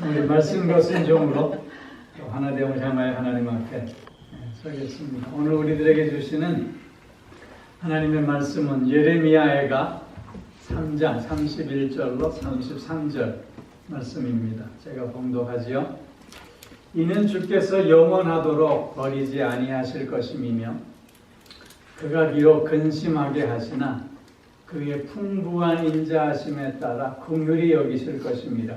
우리 말씀과 순종으로 하나됨을 향하여 하나님 앞에 서겠습니다. 오늘 우리들에게 주시는 하나님의 말씀은 예레미야애가 3장 31절로 33절 말씀입니다. 제가 봉독하지요. 이는 주께서 영원하도록 버리지 아니하실 것임이며 그가 비록 근심하게 하시나 그의 풍부한 인자하심에 따라 긍휼히 여기실 것입니다.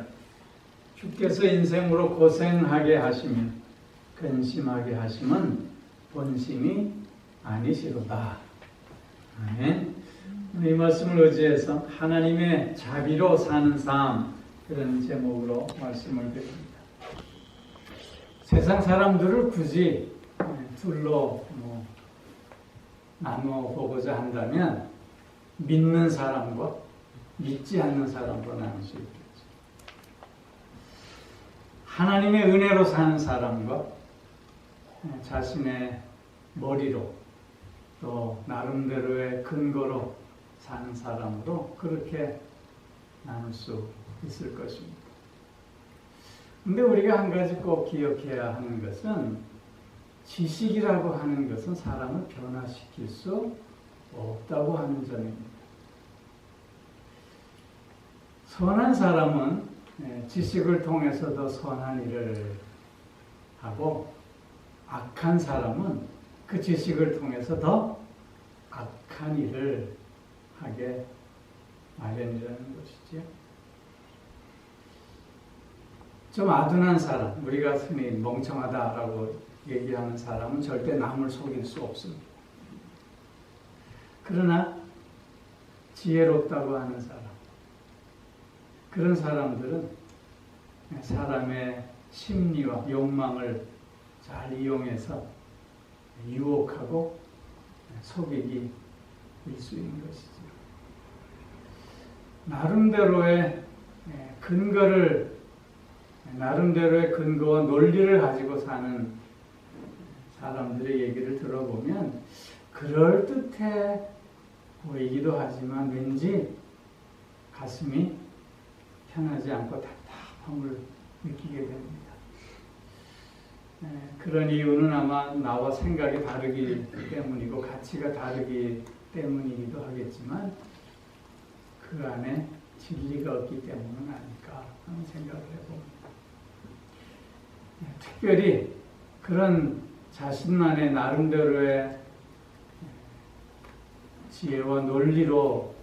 주께서 인생으로 고생하게 하시며 근심하게 하심은 본심이 아니시로다. 아멘. 이 말씀을 의지해서 하나님의 자비로 사는 삶, 그런 제목으로 말씀을 드립니다. 세상 사람들을 굳이 둘로 나누어 보고자 한다면 믿는 사람과 믿지 않는 사람으로 나눌 수 있겠죠. 하나님의 은혜로 사는 사람과 자신의 머리로 또 나름대로의 근거로 사는 사람으로 그렇게 나눌 수 있을 것입니다. 근데 우리가 한 가지 꼭 기억해야 하는 것은 지식이라고 하는 것은 사람을 변화시킬 수 없다고 하는 점입니다. 선한 사람은 지식을 통해서도 선한 일을 하고 악한 사람은 그 지식을 통해서 더 악한 일을 하게 마련이라는 것이죠. 좀 아둔한 사람, 우리가 흔히 멍청하다라고 얘기하는 사람은 절대 남을 속일 수 없습니다. 그러나 지혜롭다고 하는 사람, 그런 사람들은 사람의 심리와 욕망을 잘 이용해서 유혹하고 속이기 수 있는 것이죠. 나름대로의 근거와 논리를 가지고 사는 사람들의 얘기를 들어보면 그럴듯해 보이기도 하지만 왠지 가슴이 편하지 않고 답답함을 느끼게 됩니다. 그런 이유는 아마 나와 생각이 다르기 때문이고 가치가 다르기 때문이기도 하겠지만 그 안에 진리가 없기 때문은 아닐까 하는 생각을 해봅니다. 특별히 그런 자신만의 나름대로의 지혜와 논리로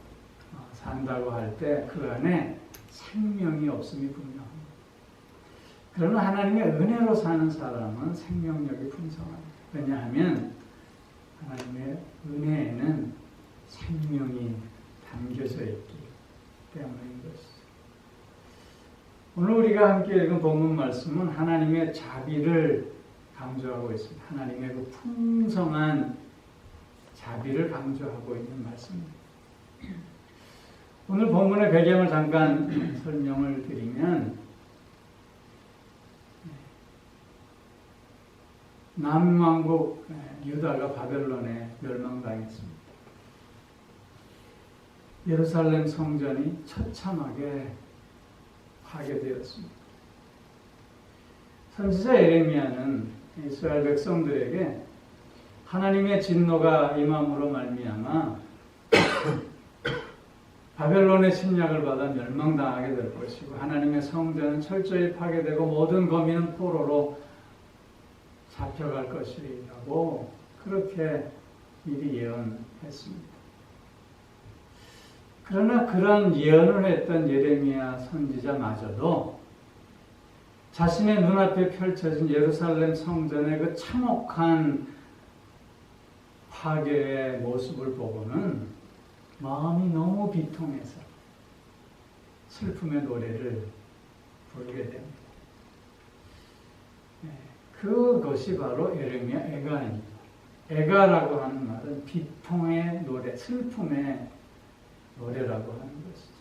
산다고 할 때 그 안에 생명이 없음이 분명합니다. 그러나 하나님의 은혜로 사는 사람은 생명력이 풍성합니다. 왜냐하면 하나님의 은혜에는 생명이 담겨져 있기 때문인 것이죠. 오늘 우리가 함께 읽은 본문 말씀은 하나님의 자비를 강조하고 있습니다. 하나님의 그 풍성한 자비를 강조하고 있는 말씀입니다. 오늘 본문의 배경을 잠깐 설명을 드리면 남왕국 유다가 바벨론에 멸망당했습니다. 예루살렘 성전이 처참하게 파괴되었습니다. 선지자 예레미야는 이스라엘 백성들에게 하나님의 진노가 임함으로 말미암아 바벨론의 침략을 받아 멸망당하게 될 것이고 하나님의 성전은 철저히 파괴되고 모든 거민은 포로로 잡혀갈 것이라고 그렇게 미리 예언했습니다. 그러나 그런 예언을 했던 예레미야 선지자마저도 자신의 눈앞에 펼쳐진 예루살렘 성전의 그 참혹한 파괴의 모습을 보고는 마음이 너무 비통해서 슬픔의 노래를 부르게 됩니다. 그것이 바로 예레미야 애가입니다. 애가라고 하는 말은 비통의 노래, 슬픔의 노래라고 하는 것이죠.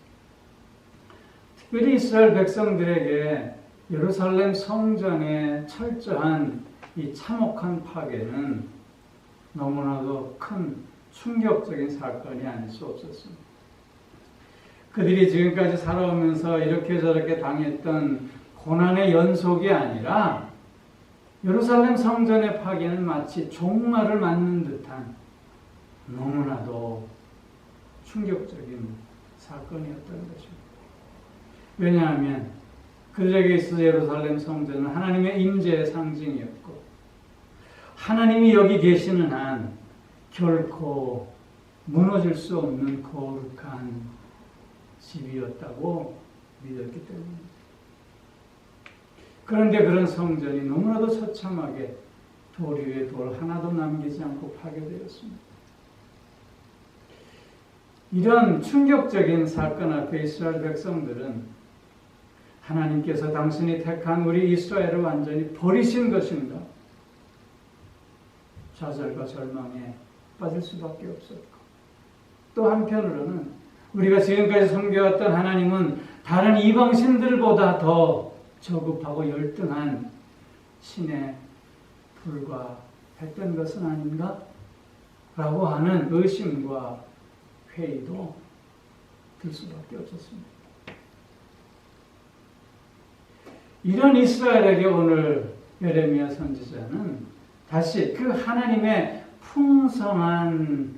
특별히 이스라엘 백성들에게 예루살렘 성전의 철저한 이 참혹한 파괴는 너무나도 큰 충격적인 사건이 아닐 수 없었습니다. 그들이 지금까지 살아오면서 이렇게 저렇게 당했던 고난의 연속이 아니라 예루살렘 성전의 파괴는 마치 종말을 맞는 듯한 너무나도 충격적인 사건이었던 것입니다. 왜냐하면 그들에게 있어서 예루살렘 성전은 하나님의 임재의 상징이었고 하나님이 여기 계시는 한 결코 무너질 수 없는 거룩한 집이었다고 믿었기 때문입니다. 그런데 그런 성전이 너무나도 처참하게 돌 위에 돌 하나도 남기지 않고 파괴되었습니다. 이런 충격적인 사건 앞에 이스라엘 백성들은 하나님께서 당신이 택한 우리 이스라엘을 완전히 버리신 것인가? 좌절과 절망에 빠질 수밖에 없었고, 또 한편으로는 우리가 지금까지 섬겨왔던 하나님은 다른 이방신들보다 더 저급하고 열등한 신에 불과했던 것은 아닌가? 라고 하는 의심과 회의도 들 수밖에 없었습니다. 이런 이스라엘에게 오늘 예레미야 선지자는 다시 그 하나님의 풍성한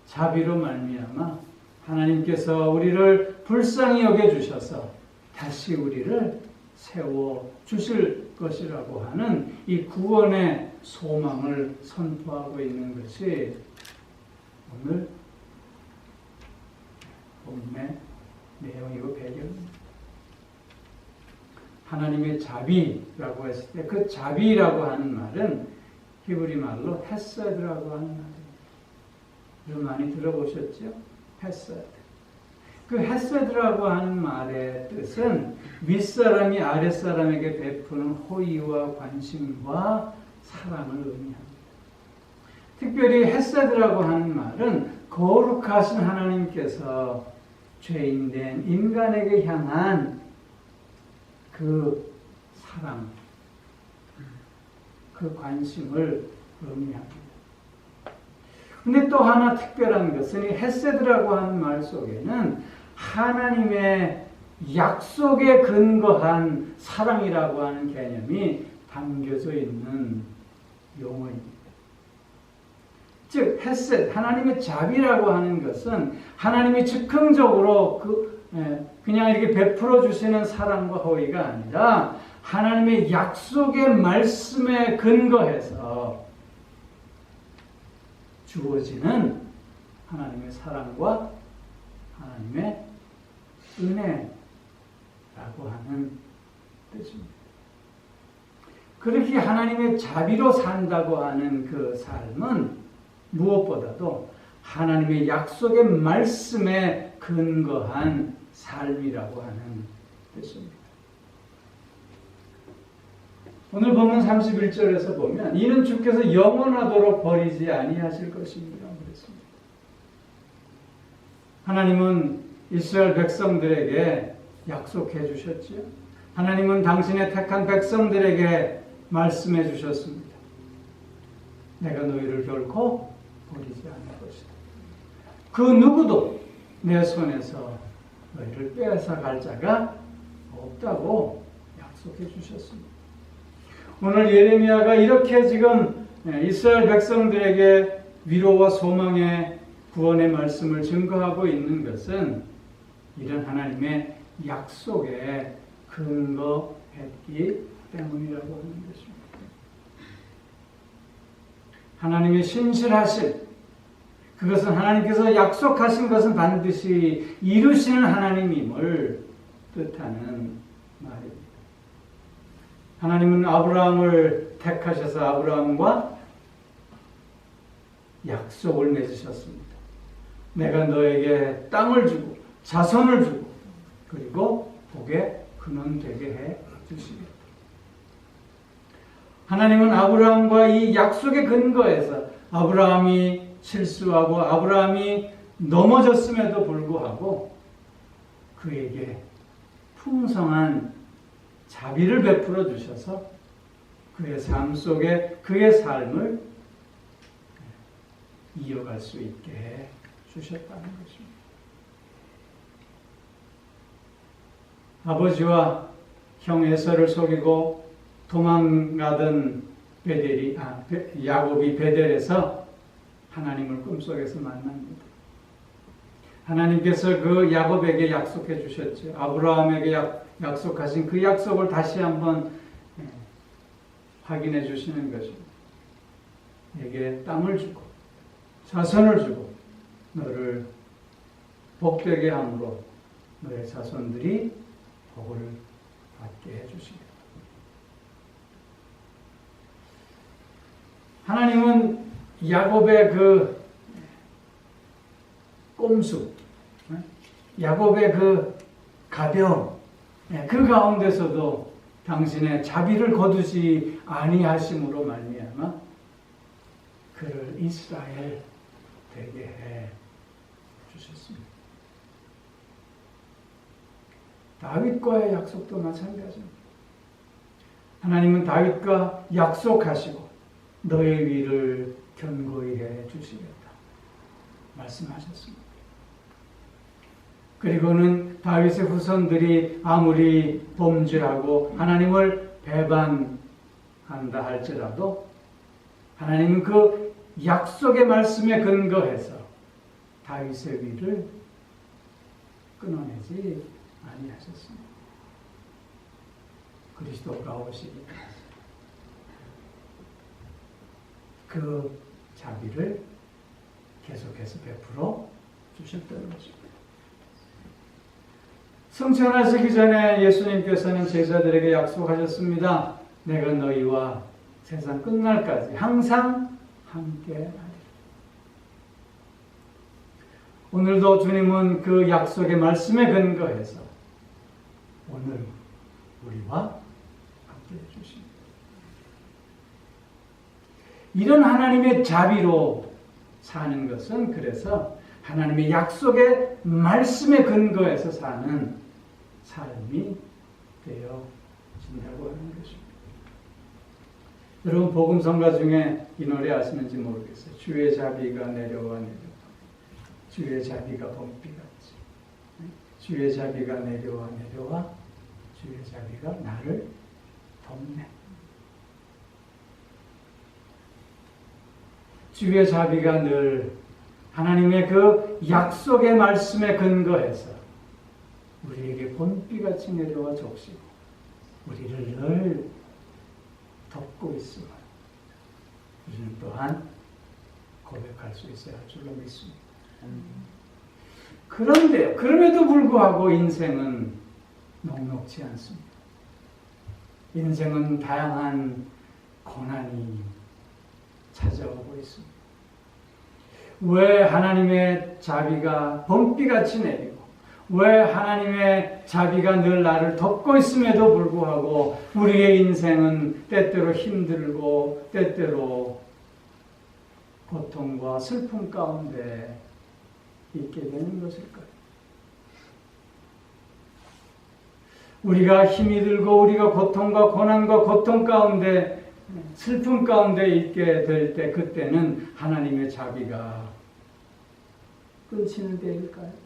자비로 말미암아 하나님께서 우리를 불쌍히 여겨주셔서 다시 우리를 세워주실 것이라고 하는 이 구원의 소망을 선포하고 있는 것이 오늘 본문의 내용이고 배경입니다. 하나님의 자비라고 했을 때 그 자비라고 하는 말은 히브리 말로 헤세드라고 하는 말입니다. 좀 많이 들어보셨죠? 헤세드. 그 헤세드라고 하는 말의 뜻은 윗사람이 아랫사람에게 베푸는 호의와 관심과 사랑을 의미합니다. 특별히 헤세드라고 하는 말은 거룩하신 하나님께서 죄인된 인간에게 향한 그 사랑, 그 관심을 의미합니다. 근데 또 하나 특별한 것은 이 헤세드라고 하는 말 속에는 하나님의 약속에 근거한 사랑이라고 하는 개념이 담겨져 있는 용어입니다. 즉 헤세드, 하나님의 자비라고 하는 것은 하나님이 즉흥적으로 그냥 이렇게 베풀어 주시는 사랑과 호의가 아니라 하나님의 약속의 말씀에 근거해서 주어지는 하나님의 사랑과 하나님의 은혜라고 하는 뜻입니다. 그렇게 하나님의 자비로 산다고 하는 그 삶은 무엇보다도 하나님의 약속의 말씀에 근거한 삶이라고 하는 뜻입니다. 오늘 본문 31절에서 보면 이는 주께서 영원하도록 버리지 아니하실 것입니다. 그랬습니다. 하나님은 이스라엘 백성들에게 약속해 주셨지요. 하나님은 당신의 택한 백성들에게 말씀해 주셨습니다. 내가 너희를 결코 버리지 않을 것이다. 그 누구도 내 손에서 너희를 빼앗아 갈 자가 없다고 약속해 주셨습니다. 오늘 예레미야가 이렇게 지금 이스라엘 백성들에게 위로와 소망의 구원의 말씀을 증거하고 있는 것은 이런 하나님의 약속에 근거했기 때문이라고 하는 것입니다. 하나님의 신실하심, 그것은 하나님께서 약속하신 것은 반드시 이루시는 하나님임을 뜻하는 말입니다. 하나님은 아브라함을 택하셔서 아브라함과 약속을 맺으셨습니다. 내가 너에게 땅을 주고 자손을 주고 그리고 복의 근원 되게 해 주시겠다. 하나님은 아브라함과 이 약속의 근거에서 아브라함이 실수하고 아브라함이 넘어졌음에도 불구하고 그에게 풍성한 자비를 베풀어 주셔서 그의 삶 속에 그의 삶을 이어갈 수 있게 해 주셨다는 것입니다. 아버지와 형 에서를 속이고 도망가던 야곱이 베델에서 하나님을 꿈속에서 만납니다. 하나님께서 그 야곱에게 약속해 주셨죠. 아브라함에게 약속하신 그 약속을 다시 한번 확인해 주시는 것입니다. 내게 땅을 주고 자손을 주고 너를 복되게 함으로 너의 자손들이 복을 받게 해주시겠다. 하나님은 야곱의 그 꼼수, 야곱의 그 가벼움, 그 가운데서도 당신의 자비를 거두지 아니하심으로 말미암아 그를 이스라엘 되게 해 주셨습니다. 다윗과의 약속도 마찬가지입니다. 하나님은 다윗과 약속하시고 너의 위를 견고히 해 주시겠다 말씀하셨습니다. 그리고는 다윗의 후손들이 아무리 범죄하고 하나님을 배반한다 할지라도 하나님은 그 약속의 말씀에 근거해서 다윗의 위를 끊어내지 아니하셨습니다. 그리스도가 오시기까지 그 자비를 계속해서 베풀어 주셨다는 것입니다. 성천하시기 전에 예수님께서는 제자들에게 약속하셨습니다. 내가 너희와 세상 끝날까지 항상 함께하리라. 오늘도 주님은 그 약속의 말씀에 근거해서 오늘 우리와 함께해 주십니다. 이런 하나님의 자비로 사는 것은 그래서 하나님의 약속의 말씀에 근거해서 사는 삶이 되어진다고 하는 것입니다. 여러분 복음성가 중에 이 노래 아시는지 모르겠어요. 주의 자비가 내려와 내려와 주의 자비가 봄비같이 주의 자비가 내려와 내려와 주의 자비가 나를 돕네. 주의 자비가 늘 하나님의 그 약속의 말씀에 근거해서 우리에게 봄비같이 내려와 적시고 우리를 늘 덮고 있음을 우리는 또한 고백할 수 있어야 할 줄로 믿습니다. 그런데 그럼에도 불구하고 인생은 녹록지 않습니다. 인생은 다양한 고난이 찾아오고 있습니다. 왜 하나님의 자비가 봄비같이 내리고 왜 하나님의 자비가 늘 나를 덮고 있음에도 불구하고 우리의 인생은 때때로 힘들고 때때로 고통과 슬픔 가운데 있게 되는 것일까요? 우리가 힘이 들고 우리가 고통과 고난과 고통 가운데 슬픔 가운데 있게 될 때 그때는 하나님의 자비가 끊치는 때일까요?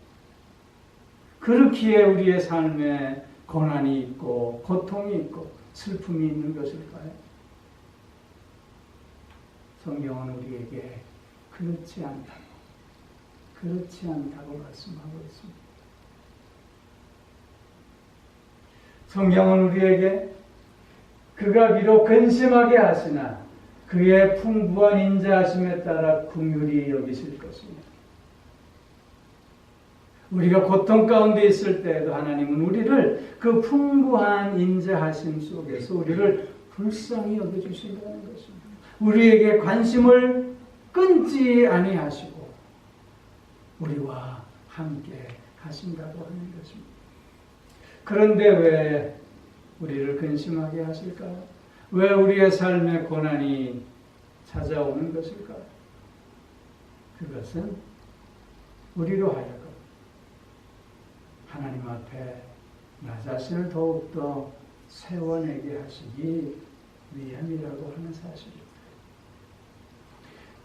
그렇기에 우리의 삶에 고난이 있고 고통이 있고 슬픔이 있는 것일까요? 성경은 우리에게 그렇지 않다고 말씀하고 있습니다. 성경은 우리에게 그가 비록 근심하게 하시나 그의 풍부한 인자하심에 따라 긍휼히 여기실 것입니다. 우리가 고통 가운데 있을 때에도 하나님은 우리를 그 풍부한 인자하심 속에서 우리를 불쌍히 여겨주신다는 것입니다. 우리에게 관심을 끊지 아니하시고 우리와 함께 하신다고 하는 것입니다. 그런데 왜 우리를 근심하게 하실까요? 왜 우리의 삶에 고난이 찾아오는 것일까요? 그것은 우리로 하여금 하나님 앞에 나 자신을 더욱더 세워내게 하시기 위함이라고 하는 사실입니다.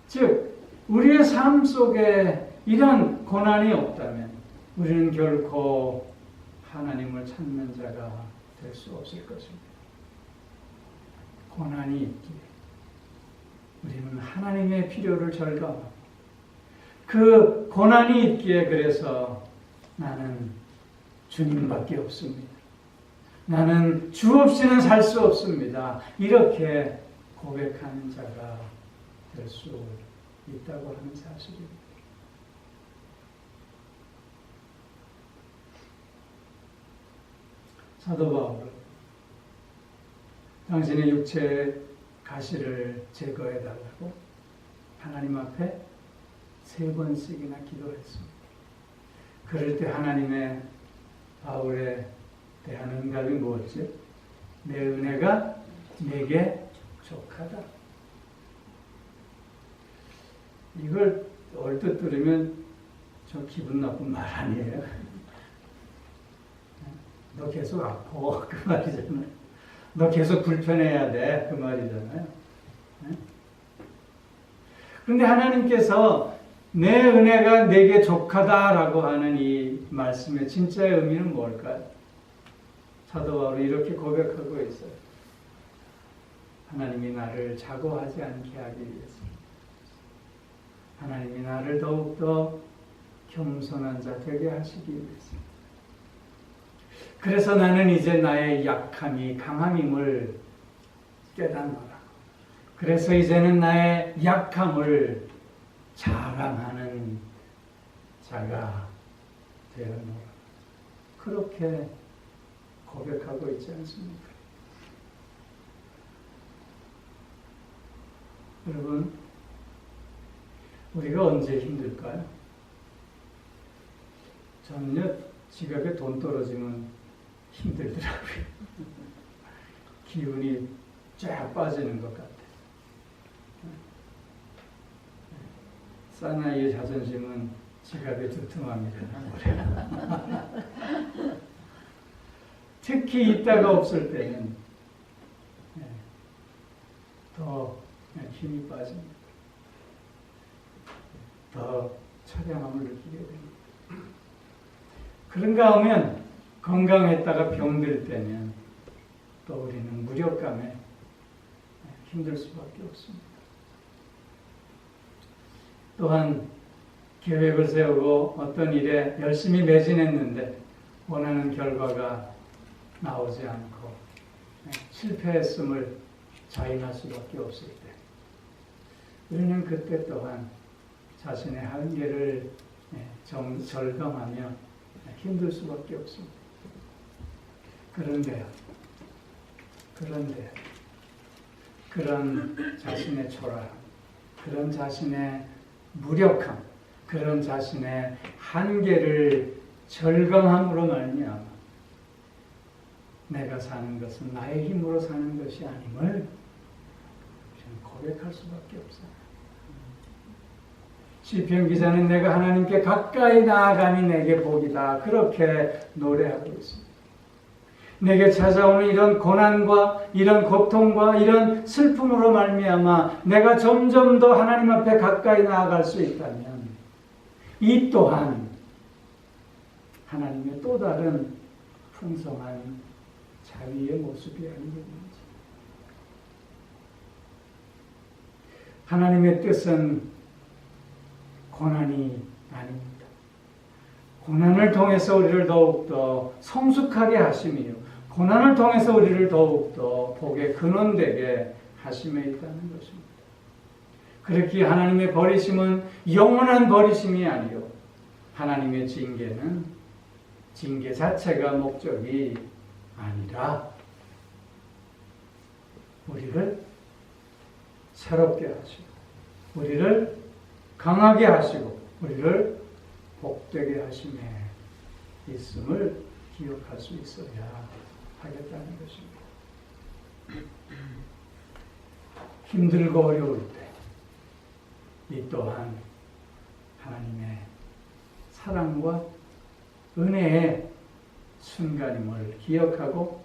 즉 우리의 삶 속에 이런 고난이 없다면 우리는 결코 하나님을 찾는 자가 될 수 없을 것입니다. 고난이 있기에 우리는 하나님의 필요를 절감하고 그 고난이 있기에 그래서 나는 주님밖에 없습니다. 나는 주 없이는 살 수 없습니다. 이렇게 고백하는 자가 될 수 있다고 하는 사실입니다. 사도 바울은 당신의 육체의 가시를 제거해달라고 하나님 앞에 3번씩이나 기도했습니다. 그럴 때 하나님의 바울에 대한 응답이 무엇이죠? 내 은혜가 내게 족하다. 이걸 얼뜻 들으면 저 기분 나쁜 말 아니에요? 너 계속 아파 그 말이잖아요. 너 계속 불편해야 돼 그 말이잖아요. 그런데 하나님께서 내 은혜가 내게 족하다라고 하는 이 말씀의 진짜의 의미는 뭘까요? 사도 바울이 이렇게 고백하고 있어요. 하나님이 나를 자고하지 않게 하기 위해서, 하나님이 나를 더욱더 겸손한 자 되게 하시기 위해서. 그래서 나는 이제 나의 약함이 강함임을 깨닫노라. 그래서 이제는 나의 약함을 자랑하는 자가 되었노라. 그렇게 고백하고 있지 않습니까? 여러분, 우리가 언제 힘들까요? 저는요, 지갑에 돈 떨어지면 힘들더라고요. 기운이 쫙 빠지는 것 같아요. 사나이의 자존심은 지갑에 두툼합니다. 특히 있다가 없을 때는 더 힘이 빠집니다. 더 처량함을 느끼게 됩니다. 그런가 하면 건강했다가 병들 때는 또 우리는 무력감에 힘들 수밖에 없습니다. 또한 계획을 세우고 어떤 일에 열심히 매진했는데 원하는 결과가 나오지 않고 실패했음을 자인할 수밖에 없을 때 우리는 그때 또한 자신의 한계를 절감하며 힘들 수밖에 없습니다. 그런데 그런 자신의 초라함, 그런 자신의 무력함, 그런 자신의 한계를 절감함으로 말미암아 내가 사는 것은 나의 힘으로 사는 것이 아님을 고백할 수밖에 없어요. 시편 기자는 내가 하나님께 가까이 나아가니 내게 복이다. 그렇게 노래하고 있습니다. 내게 찾아오는 이런 고난과 이런 고통과 이런 슬픔으로 말미암아 내가 점점 더 하나님 앞에 가까이 나아갈 수 있다면 이 또한 하나님의 또 다른 풍성한 자비의 모습이 아니겠는지. 하나님의 뜻은 고난이 아닙니다. 고난을 통해서 우리를 더욱더 성숙하게 하심이요, 고난을 통해서 우리를 더욱더 복의 근원되게 하심에 있다는 것입니다. 그렇기에 하나님의 버리심은 영원한 버리심이 아니요, 하나님의 징계는 징계 자체가 목적이 아니라 우리를 새롭게 하시고 우리를 강하게 하시고 우리를 복되게 하심에 있음을 기억할 수 있어야 하겠다는 것입니다. 힘들고 어려울 때 이 또한 하나님의 사랑과 은혜의 순간임을 기억하고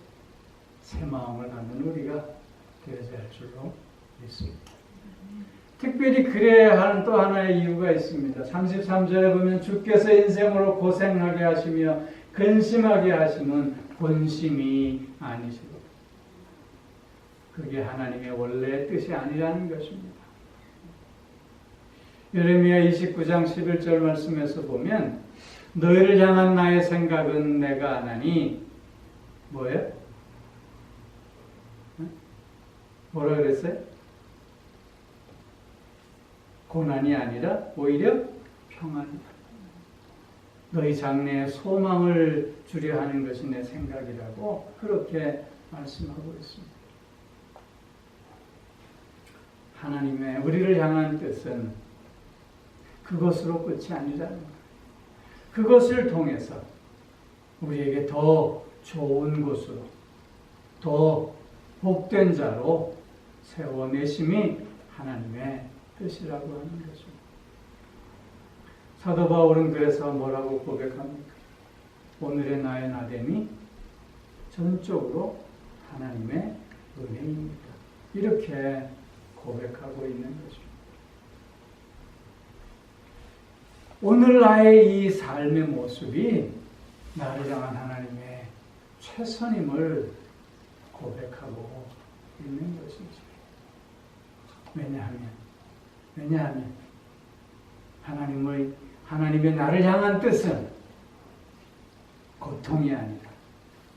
새 마음을 갖는 우리가 되어야 할 줄로 믿습니다. 특별히 그래야 하는 또 하나의 이유가 있습니다. 33절에 보면 주께서 인생으로 고생하게 하시며 근심하게 하심은 본심이 아니시고 그게 하나님의 원래의 뜻이 아니라는 것입니다. 예레미야 29장 11절 말씀에서 보면 너희를 향한 나의 생각은 내가 아나니 뭐예요? 뭐라 그랬어요? 고난이 아니라 오히려 평안이다. 너희 장래에 소망을 주려 하는 것이 내 생각이라고 그렇게 말씀하고 있습니다. 하나님의 우리를 향한 뜻은 그것으로 끝이 아니라는 거예요. 그것을 통해서 우리에게 더 좋은 곳으로, 더 복된 자로 세워내심이 하나님의 뜻이라고 하는 것입니다. 사도 바울은 그래서 뭐라고 고백합니까? 오늘의 나의 나됨이 전적으로 하나님의 은혜입니다. 이렇게 고백하고 있는 것입니다. 오늘 나의 이 삶의 모습이 나를 향한 하나님의 최선임을 고백하고 있는 것이죠. 왜냐하면 하나님의 나를 향한 뜻은 고통이 아니라,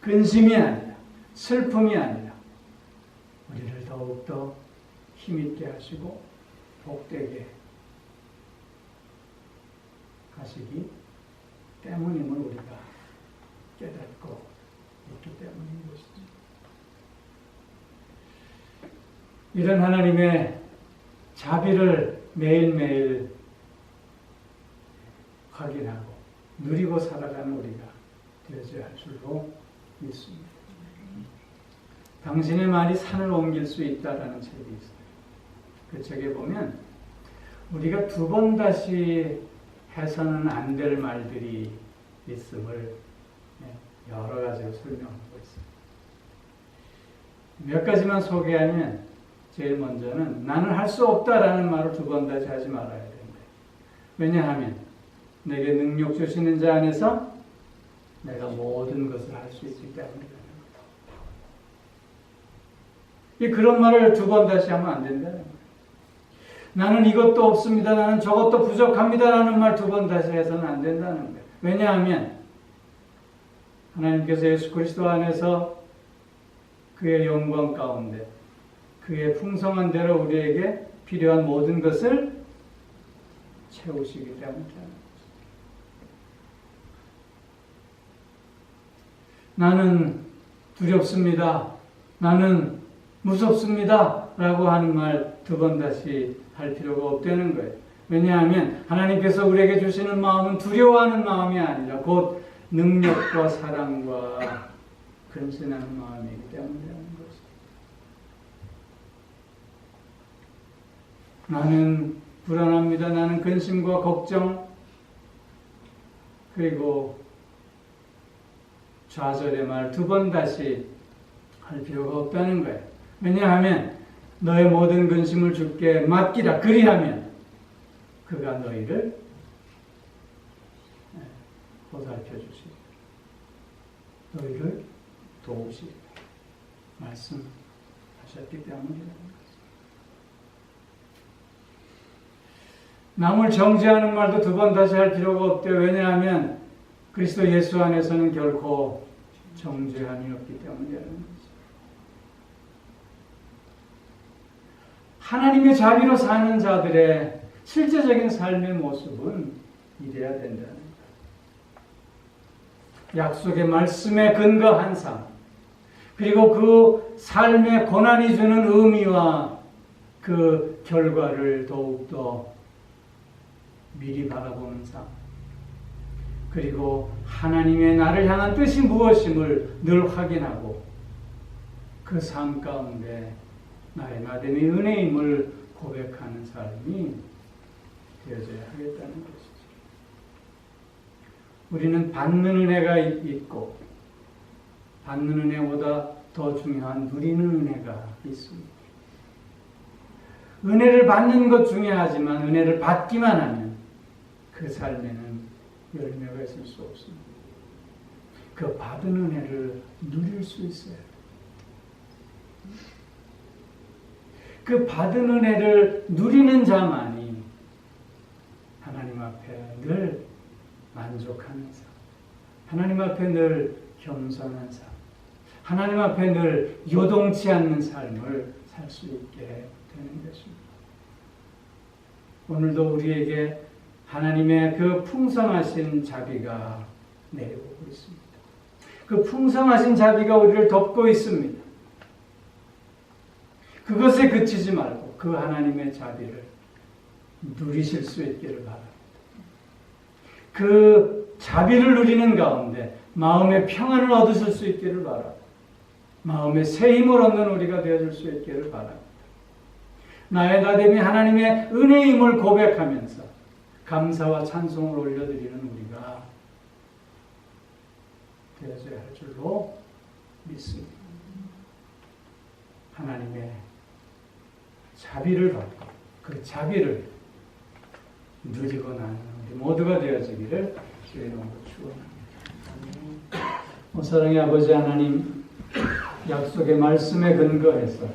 근심이 아니라, 슬픔이 아니라 우리를 더욱더 힘있게 하시고 복되게 하시기 때문임을 우리가 깨닫고 있기 때문인 것이죠. 이런 하나님의 자비를 매일매일 확인하고 누리고 살아가는 우리가 되어져야 할 줄로 믿습니다. 당신의 말이 산을 옮길 수 있다라는 책이 있어요. 그 책에 보면 우리가 두 번 다시 해서는 안 될 말들이 있음을 여러 가지로 설명하고 있습니다. 몇 가지만 소개하면 제일 먼저는 나는 할 수 없다라는 말을 두 번 다시 하지 말아야 된다. 왜냐하면 내게 능력 주시는 자 안에서 내가 모든 것을 할 수 있기 때문이다. 그런 말을 두 번 다시 하면 안 된다는 거예요. 나는 이것도 없습니다. 나는 저것도 부족합니다라는 말 두 번 다시 해서는 안 된다는 거예요. 왜냐하면 하나님께서 예수 그리스도 안에서 그의 영광 가운데 그의 풍성한 대로 우리에게 필요한 모든 것을 채우시기 때문이다. 나는 두렵습니다. 나는 무섭습니다. 라고 하는 말 두 번 다시 할 필요가 없다는 거예요. 왜냐하면 하나님께서 우리에게 주시는 마음은 두려워하는 마음이 아니라 곧 능력과 사랑과 근신하는 마음이기 때문이라는 것입니다. 나는 불안합니다. 나는 근심과 걱정 그리고 좌절의 말 두 번 다시 할 필요가 없다는 거예요. 왜냐하면 너의 모든 근심을 주께 맡기라. 그리하면 그가 너희를 보살펴 주시고 너희를 도우시리라 말씀하셨기 때문이라는 것입니다. 남을 정죄하는 말도 두 번 다시 할 필요가 없대요. 왜냐하면 그리스도 예수 안에서는 결코 정죄함이 없기 때문이라는 것입니다. 하나님의 자비로 사는 자들의 실제적인 삶의 모습은 이래야 된다는 거예요. 약속의 말씀에 근거한 삶, 그리고 그 삶의 고난이 주는 의미와 그 결과를 더욱더 미리 바라보는 삶, 그리고 하나님의 나를 향한 뜻이 무엇임을 늘 확인하고 그 삶 가운데 나의 나됨이 은혜임을 고백하는 삶이 되어져야 하겠다는 것이죠. 우리는 받는 은혜가 있고 받는 은혜보다 더 중요한 누리는 은혜가 있습니다. 은혜를 받는 것 중요하지만 은혜를 받기만 하면 그 삶에는 열매가 있을 수 없습니다. 그 받은 은혜를 누릴 수 있어요. 그 받은 은혜를 누리는 자만이 하나님 앞에 늘 만족하는 삶, 하나님 앞에 늘 겸손한 삶, 하나님 앞에 늘 요동치 않는 삶을 살 수 있게 되는 것입니다. 오늘도 우리에게 하나님의 그 풍성하신 자비가 내려오고 있습니다. 그 풍성하신 자비가 우리를 덮고 있습니다. 그것에 그치지 말고 그 하나님의 자비를 누리실 수 있기를 바랍니다. 그 자비를 누리는 가운데 마음의 평안을 얻으실 수 있기를 바랍니다. 마음의 새 힘을 얻는 우리가 되어줄 수 있기를 바랍니다. 나의 나됨이 하나님의 은혜임을 고백하면서 감사와 찬송을 올려드리는 우리가 되어져야 할 줄로 믿습니다. 하나님의 자비를 받고 그 자비를 누리고 나는 우리 모두가 되어지기를 주의 이름으로 축원합니다. 사랑의 아버지 하나님, 약속의 말씀에 근거해서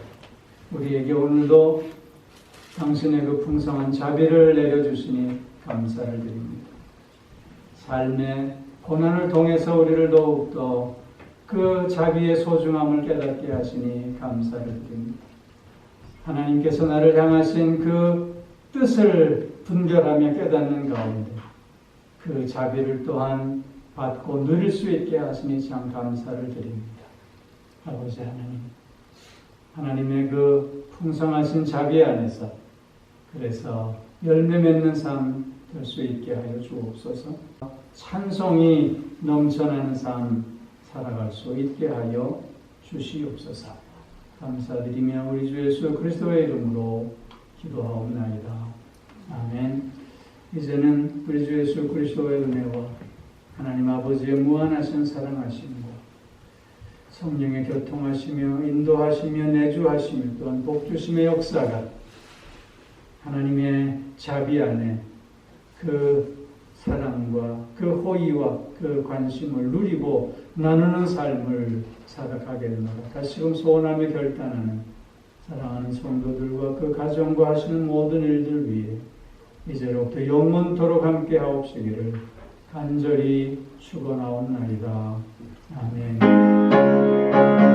우리에게 오늘도 당신의 그 풍성한 자비를 내려주시니 감사를 드립니다. 삶의 고난을 통해서 우리를 더욱더 그 자비의 소중함을 깨닫게 하시니 감사를 드립니다. 하나님께서 나를 향하신 그 뜻을 분별하며 깨닫는 가운데 그 자비를 또한 받고 누릴 수 있게 하시니 참 감사를 드립니다. 아버지 하나님, 하나님의 그 풍성하신 자비 안에서 그래서 열매 맺는 삶 될 수 있게 하여 주옵소서. 찬송이 넘쳐나는 삶 살아갈 수 있게 하여 주시옵소서. 감사드리며 우리 주 예수 그리스도의 이름으로 기도하옵나이다. 아멘. 이제는 우리 주 예수 그리스도의 은혜와 하나님 아버지의 무한하신 사랑하심과 성령의 교통하시며 인도하시며 내주하시며 또한 복주심의 역사가 하나님의 자비 안에 그 사랑과 그 호의와 그 관심을 누리고 나누는 삶을 살아가게 되노라. 다시금 소원하며 결단하는 사랑하는 성도들과 그 가정과 하시는 모든 일들 위해 이제로부터 영원토록 함께 하옵시기를 간절히 축원하옵나이다. 아멘.